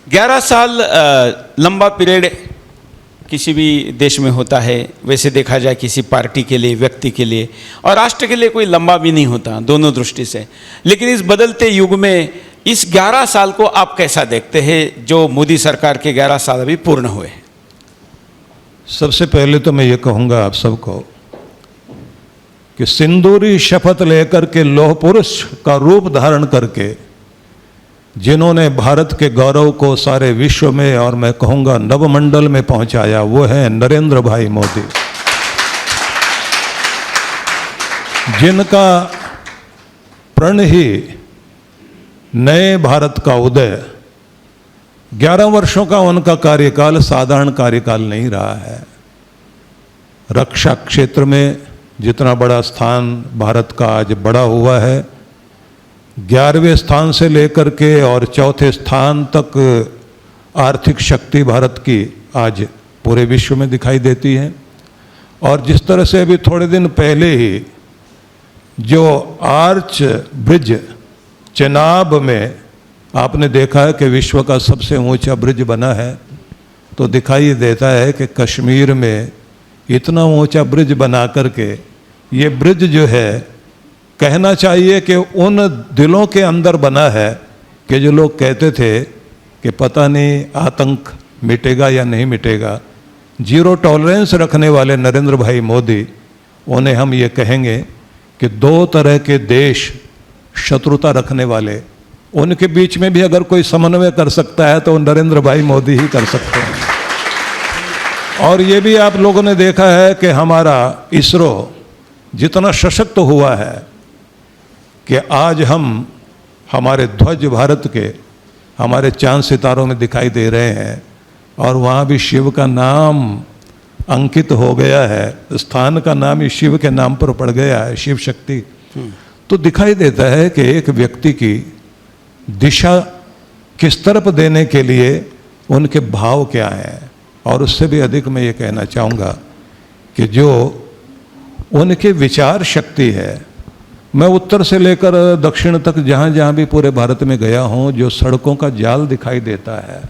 11 साल लंबा पीरियड किसी भी देश में होता है। वैसे देखा जाए किसी पार्टी के लिए, व्यक्ति के लिए और राष्ट्र के लिए कोई लंबा भी नहीं होता, दोनों दृष्टि से। लेकिन इस बदलते युग में इस 11 साल को आप कैसा देखते हैं जो मोदी सरकार के 11 साल अभी पूर्ण हुए हैं? सबसे पहले तो मैं ये कहूँगा आप सबको कि सिंदूरी शपथ लेकर के लौह पुरुष का रूप धारण करके जिन्होंने भारत के गौरव को सारे विश्व में और मैं कहूँगा नवमंडल में पहुँचाया, वो है नरेंद्र भाई मोदी, जिनका प्रण ही नए भारत का उदय। 11 वर्षों का उनका कार्यकाल साधारण कार्यकाल नहीं रहा है। रक्षा क्षेत्र में जितना बड़ा स्थान भारत का आज बड़ा हुआ है, 11वें स्थान से लेकर के और चौथे स्थान तक आर्थिक शक्ति भारत की आज पूरे विश्व में दिखाई देती है। और जिस तरह से अभी थोड़े दिन पहले ही जो आर्च ब्रिज चेनाब में आपने देखा है कि विश्व का सबसे ऊंचा ब्रिज बना है, तो दिखाई देता है कि कश्मीर में इतना ऊंचा ब्रिज बना करके ये ब्रिज जो है, कहना चाहिए कि उन दिलों के अंदर बना है कि जो लोग कहते थे कि पता नहीं आतंक मिटेगा या नहीं मिटेगा। जीरो टॉलरेंस रखने वाले नरेंद्र भाई मोदी, उन्हें हम ये कहेंगे कि दो तरह के देश शत्रुता रखने वाले, उनके बीच में भी अगर कोई समन्वय कर सकता है तो नरेंद्र भाई मोदी ही कर सकते हैं। और ये भी आप लोगों ने देखा है कि हमारा इसरो जितना सशक्त हुआ है कि आज हम हमारे ध्वज भारत के हमारे चांद सितारों में दिखाई दे रहे हैं और वहाँ भी शिव का नाम अंकित हो गया है, स्थान का नाम ही शिव के नाम पर पड़ गया है, शिव शक्ति। तो दिखाई देता है कि एक व्यक्ति की दिशा किस तरफ देने के लिए उनके भाव क्या हैं। और उससे भी अधिक मैं ये कहना चाहूँगा कि जो उनके विचार शक्ति है, मैं उत्तर से लेकर दक्षिण तक जहाँ जहाँ भी पूरे भारत में गया हूँ, जो सड़कों का जाल दिखाई देता है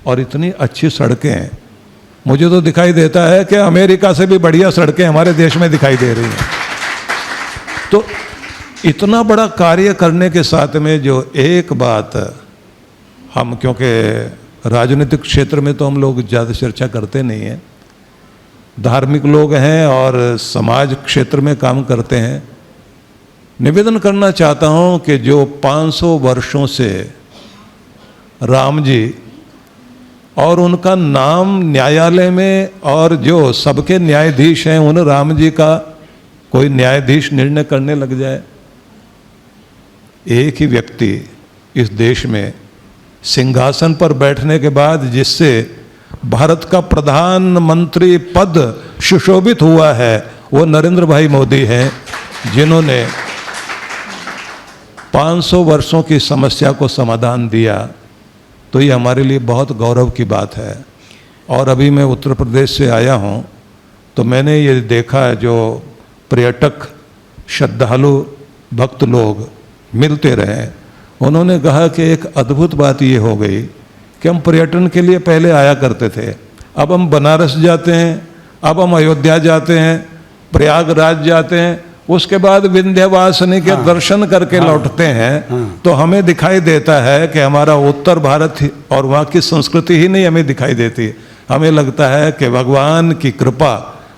और इतनी अच्छी सड़कें, मुझे तो दिखाई देता है कि अमेरिका से भी बढ़िया सड़कें हमारे देश में दिखाई दे रही हैं। तो इतना बड़ा कार्य करने के साथ में जो एक बात हम, क्योंकि राजनीतिक क्षेत्र में तो हम लोग ज़्यादा चर्चा करते नहीं हैं, धार्मिक लोग हैं और समाज क्षेत्र में काम करते हैं, निवेदन करना चाहता हूं कि जो 500 वर्षों से राम जी और उनका नाम न्यायालय में और जो सबके न्यायाधीश हैं, उन राम जी का कोई न्यायाधीश निर्णय करने लग जाए। एक ही व्यक्ति इस देश में सिंहासन पर बैठने के बाद जिससे भारत का प्रधानमंत्री पद सुशोभित हुआ है, वो नरेंद्र भाई मोदी हैं, जिन्होंने 500 वर्षों की समस्या को समाधान दिया। तो ये हमारे लिए बहुत गौरव की बात है। और अभी मैं उत्तर प्रदेश से आया हूँ, तो मैंने ये देखा जो पर्यटक, श्रद्धालु, भक्त लोग मिलते रहे, उन्होंने कहा कि एक अद्भुत बात ये हो गई कि हम पर्यटन के लिए पहले आया करते थे, अब हम बनारस जाते हैं, अब हम अयोध्या जाते हैं, प्रयागराज जाते हैं, उसके बाद विंध्यवासिनी के दर्शन करके लौटते हैं। तो हमें दिखाई देता है कि हमारा उत्तर भारत और वहाँ की संस्कृति ही नहीं हमें दिखाई देती। हमें लगता है कि भगवान की कृपा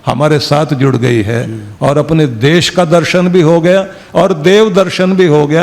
हमारे साथ जुड़ गई है और अपने देश का दर्शन भी हो गया और देव दर्शन भी हो गया।